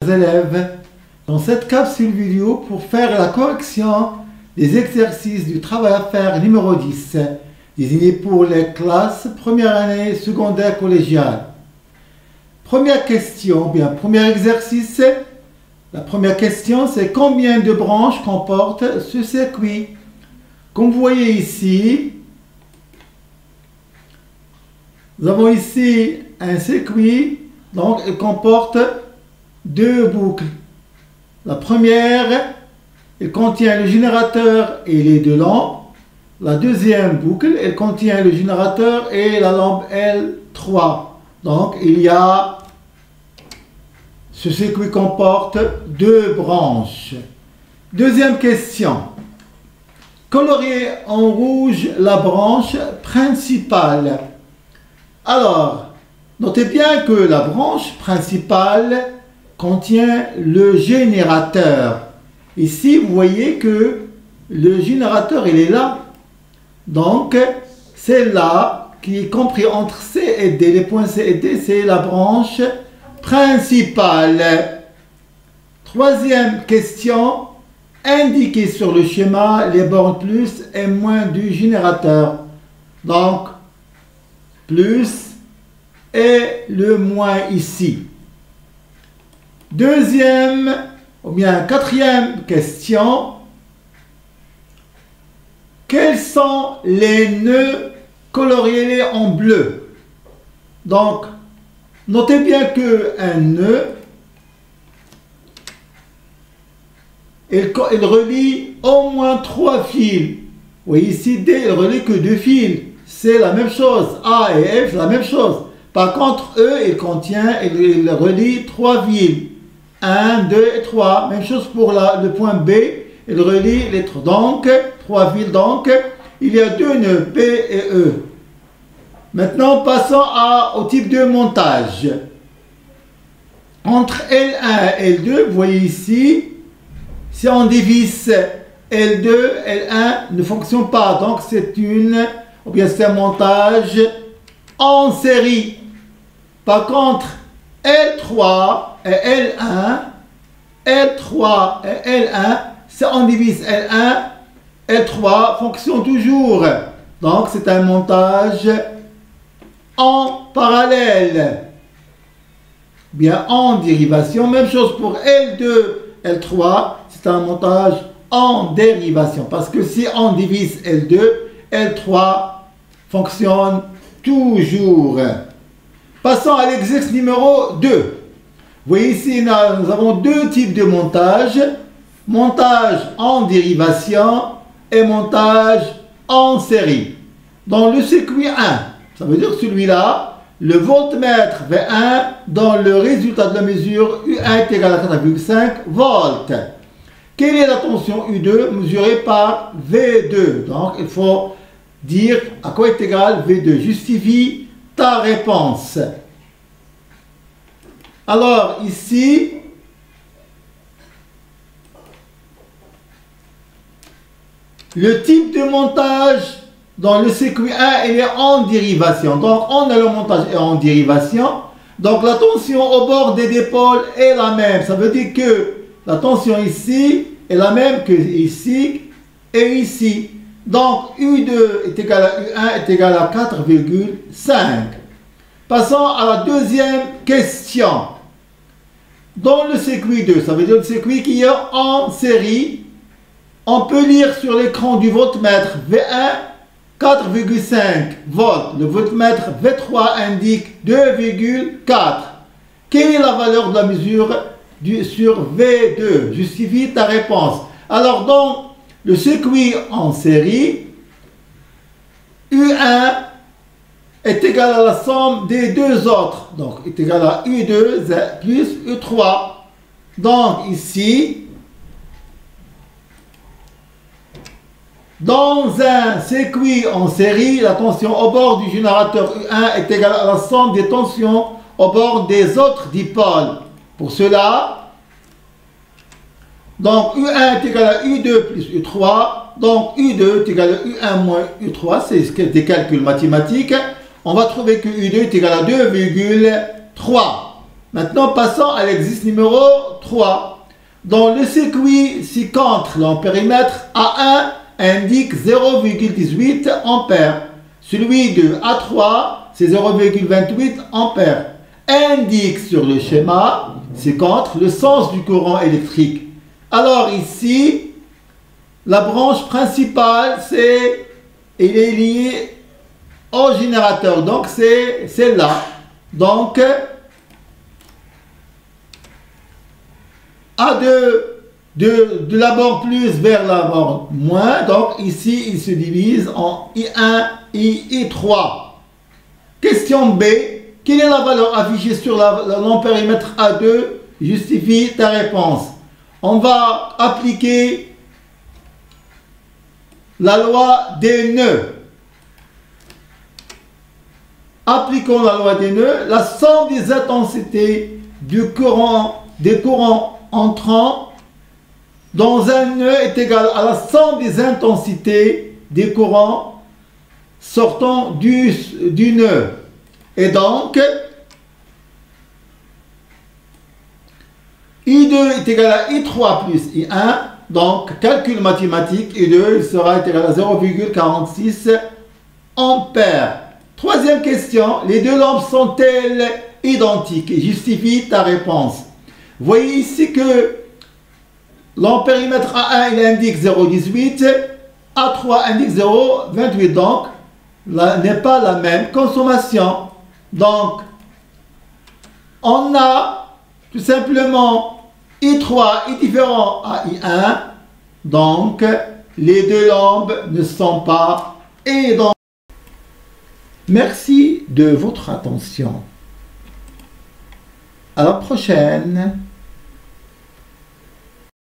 élèves dans cette capsule vidéo pour faire la correction des exercices du travail à faire numéro 10, désigné pour les classes première année secondaire collégiale. Première question, bien, premier exercice. La première question, c'est combien de branches comporte ce circuit? Comme vous voyez ici, nous avons ici un circuit, donc il comporte deux boucles. La première, elle contient le générateur et les deux lampes. La deuxième boucle, elle contient le générateur et la lampe L3. Donc il y a, ce circuit comporte deux branches. Deuxième question. Colorier en rouge la branche principale. Alors, notez bien que la branche principale contient le générateur. Ici, vous voyez que le générateur, il est là. Donc, c'est là qui est compris entre C et D. Les points C et D, c'est la branche principale. Troisième question. Indiquez sur le schéma les bornes plus et moins du générateur. Donc, plus et le moins ici. Deuxième, ou bien quatrième question. Quels sont les nœuds coloriés en bleu? Donc, notez bien qu'un nœud, il relie au moins 3 fils. Oui, ici, D, il relie que 2 fils. C'est la même chose. A et F, la même chose. Par contre, E, il relie 3 fils. 1, 2 et 3. Même chose pour le point B. Il relie les 3. Donc, 3 fils. Donc, il y a 2 nœuds, P et E. Maintenant, passons au type de montage. Entre L1 et L2, vous voyez ici, si on divise L2, L1 ne fonctionne pas. Donc, c'est un montage en série. Par contre, L3 et L1, L3 et L1, si on divise L1, L3 fonctionne toujours. Donc, c'est un montage en parallèle. Bien, en dérivation. Même chose pour L2, L3, c'est un montage en dérivation. Parce que si on divise L2, L3 fonctionne toujours. Passons à l'exercice numéro 2. Vous voyez ici, nous avons deux types de montage. Montage en dérivation et montage en série. Dans le circuit 1, ça veut dire celui-là, le voltmètre V1 dans le résultat de la mesure U1 est égal à 4,5 volts. Quelle est la tension U2 mesurée par V2? Donc, il faut dire à quoi est égal V2. Justifie ta réponse. Alors, ici, le type de montage dans le circuit 1, il est en dérivation. Donc, on a le montage en dérivation. Donc, la tension au bord des épaules est la même. Ça veut dire que la tension ici est la même que ici et ici. Donc, U2 est égal à U1 est égal à 4,5. Passons à la deuxième question. Dans le circuit 2, ça veut dire le circuit qui est en série, on peut lire sur l'écran du voltmètre V1 4,5 volts. Le voltmètre V3 indique 2,4. Quelle est la valeur de la mesure sur V2? Justifie ta réponse. Alors, dans le circuit en série, U1 est égal à la somme des deux autres. Donc, est égal à U2 plus U3. Donc, ici, dans un circuit en série, la tension au bord du générateur U1 est égale à la somme des tensions au bord des autres dipôles. Pour cela, donc U1 est égal à U2 plus U3. Donc U2 est égal à U1 moins U3. C'est des calculs mathématiques. On va trouver que U2 est égal à 2,3. Maintenant, passons à l'exercice numéro 3. Dans le circuit ci-contre, l'ampérimètre A1 indique 0,18 ampères. Celui de A3, c'est 0,28 ampères. Indique sur le schéma ci-contre le sens du courant électrique. Alors ici, la branche principale, il est lié au générateur. Donc c'est celle-là. Donc A2 de la borne plus vers la borne moins. Donc ici, il se divise en I1 et I3. Question B. Quelle est la valeur affichée sur l'ampérimètre A2? Justifie ta réponse. On va appliquer la loi des nœuds. Appliquons la loi des nœuds. La somme des intensités des courants entrant dans un nœud est égale à la somme des intensités des courants sortant du nœud. Et donc, I2 est égal à I3 plus I1. Donc, calcul mathématique, I2 sera égal à 0,46 ampères. Troisième question, les deux lampes sont-elles identiques? Justifie ta réponse. Voyez ici que l'ampérimètre A1 il indique 0,18, A3 indique 0,28, donc n'est pas la même consommation. Donc, on a tout simplement I3 est différent à I1, donc les deux lampes ne sont pas identiques. Merci de votre attention. À la prochaine.